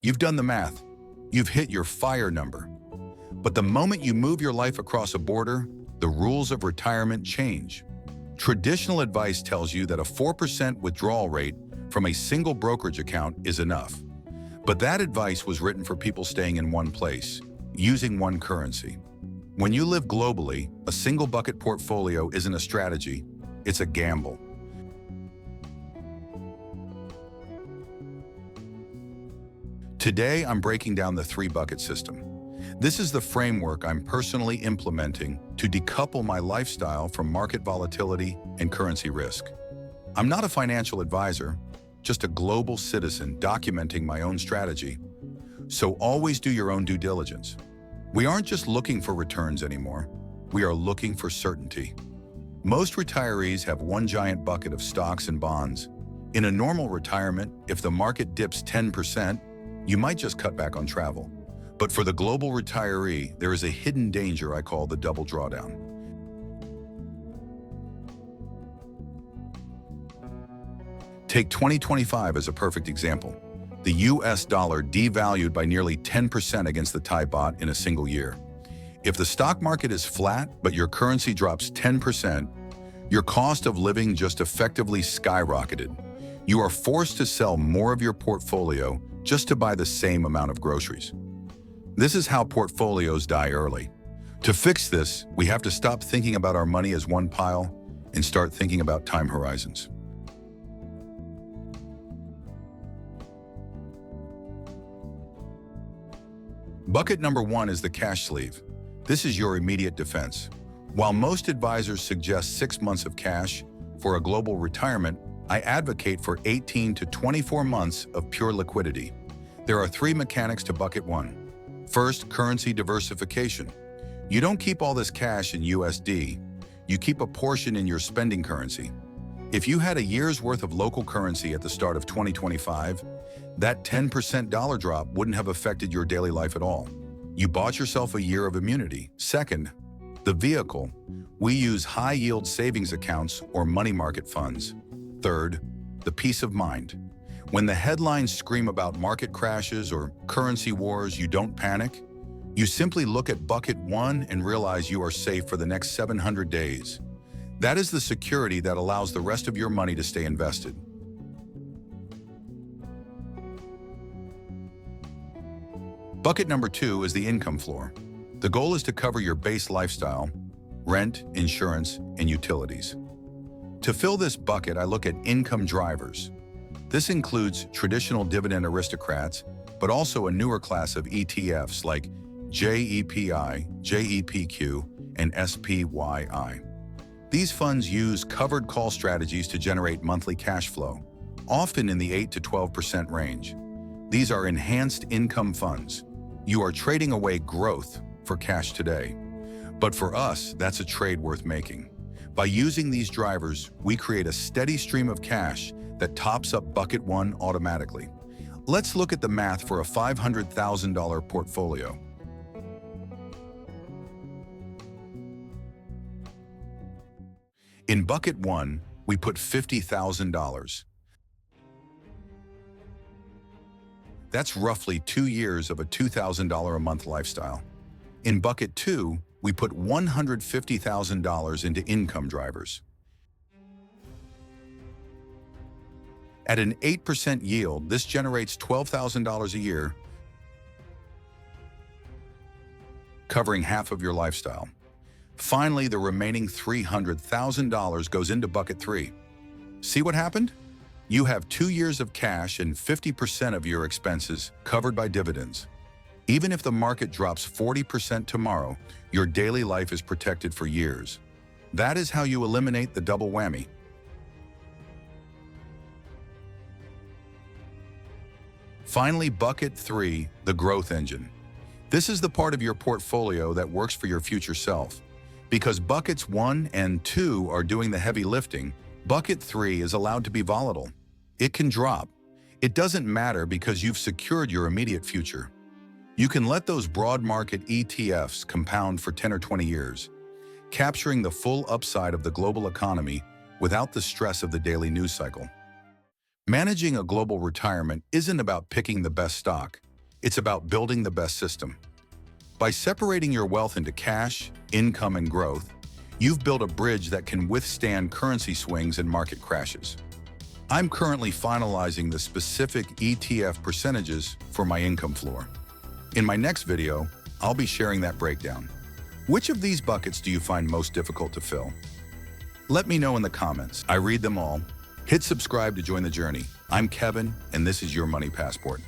You've done the math. You've hit your FIRE number. But the moment you move your life across a border, the rules of retirement change. Traditional advice tells you that a 4% withdrawal rate from a single brokerage account is enough. But that advice was written for people staying in one place, using one currency. When you live globally, a single bucket portfolio isn't a strategy, it's a gamble. Today, I'm breaking down the three-bucket system. This is the framework I'm personally implementing to decouple my lifestyle from market volatility and currency risk. I'm not a financial advisor, just a global citizen documenting my own strategy. So always do your own due diligence. We aren't just looking for returns anymore. We are looking for certainty. Most retirees have one giant bucket of stocks and bonds. In a normal retirement, if the market dips 10%, you might just cut back on travel. But for the global retiree, there is a hidden danger I call the double drawdown. Take 2025 as a perfect example. The US dollar devalued by nearly 10% against the Thai baht in a single year. If the stock market is flat, but your currency drops 10%, your cost of living just effectively skyrocketed. You are forced to sell more of your portfolio just to buy the same amount of groceries. This is how portfolios die early. To fix this, we have to stop thinking about our money as one pile and start thinking about time horizons. Bucket number one is the cash sleeve. This is your immediate defense. While most advisors suggest 6 months of cash for a global retirement, I advocate for 18 to 24 months of pure liquidity. There are three mechanics to bucket one. First, currency diversification. You don't keep all this cash in USD, you keep a portion in your spending currency. If you had a year's worth of local currency at the start of 2025, that 10% dollar drop wouldn't have affected your daily life at all. You bought yourself a year of immunity. Second, the vehicle. We use high-yield savings accounts or money market funds. Third, the peace of mind. When the headlines scream about market crashes or currency wars, you don't panic. You simply look at bucket one and realize you are safe for the next 700 days. That is the security that allows the rest of your money to stay invested. Bucket number two is the income floor. The goal is to cover your base lifestyle, rent, insurance, and utilities. To fill this bucket, I look at income drivers. This includes traditional dividend aristocrats, but also a newer class of ETFs like JEPI, JEPQ, and SPYI. These funds use covered call strategies to generate monthly cash flow, often in the 8 to 12% range. These are enhanced income funds. You are trading away growth for cash today. But for us, that's a trade worth making. By using these drivers, we create a steady stream of cash that tops up bucket one automatically. Let's look at the math for a $500,000 portfolio. In bucket one, we put $50,000. That's roughly 2 years of a $2,000 a month lifestyle. In bucket two, we put $150,000 into income drivers. At an 8% yield, this generates $12,000 a year, covering half of your lifestyle. Finally, the remaining $300,000 goes into bucket three. See what happened? You have 2 years of cash and 50% of your expenses covered by dividends. Even if the market drops 40% tomorrow, your daily life is protected for years. That is how you eliminate the double whammy. Finally, bucket three, the growth engine. This is the part of your portfolio that works for your future self. Because buckets one and two are doing the heavy lifting, bucket three is allowed to be volatile. It can drop. It doesn't matter because you've secured your immediate future. You can let those broad market ETFs compound for 10 or 20 years, capturing the full upside of the global economy without the stress of the daily news cycle. Managing a global retirement isn't about picking the best stock. It's about building the best system. By separating your wealth into cash, income, and growth, you've built a bridge that can withstand currency swings and market crashes. I'm currently finalizing the specific ETF percentages for my income floor. In my next video, I'll be sharing that breakdown. Which of these buckets do you find most difficult to fill? Let me know in the comments. I read them all. Hit subscribe to join the journey. I'm Kevin, and this is your Money Passport.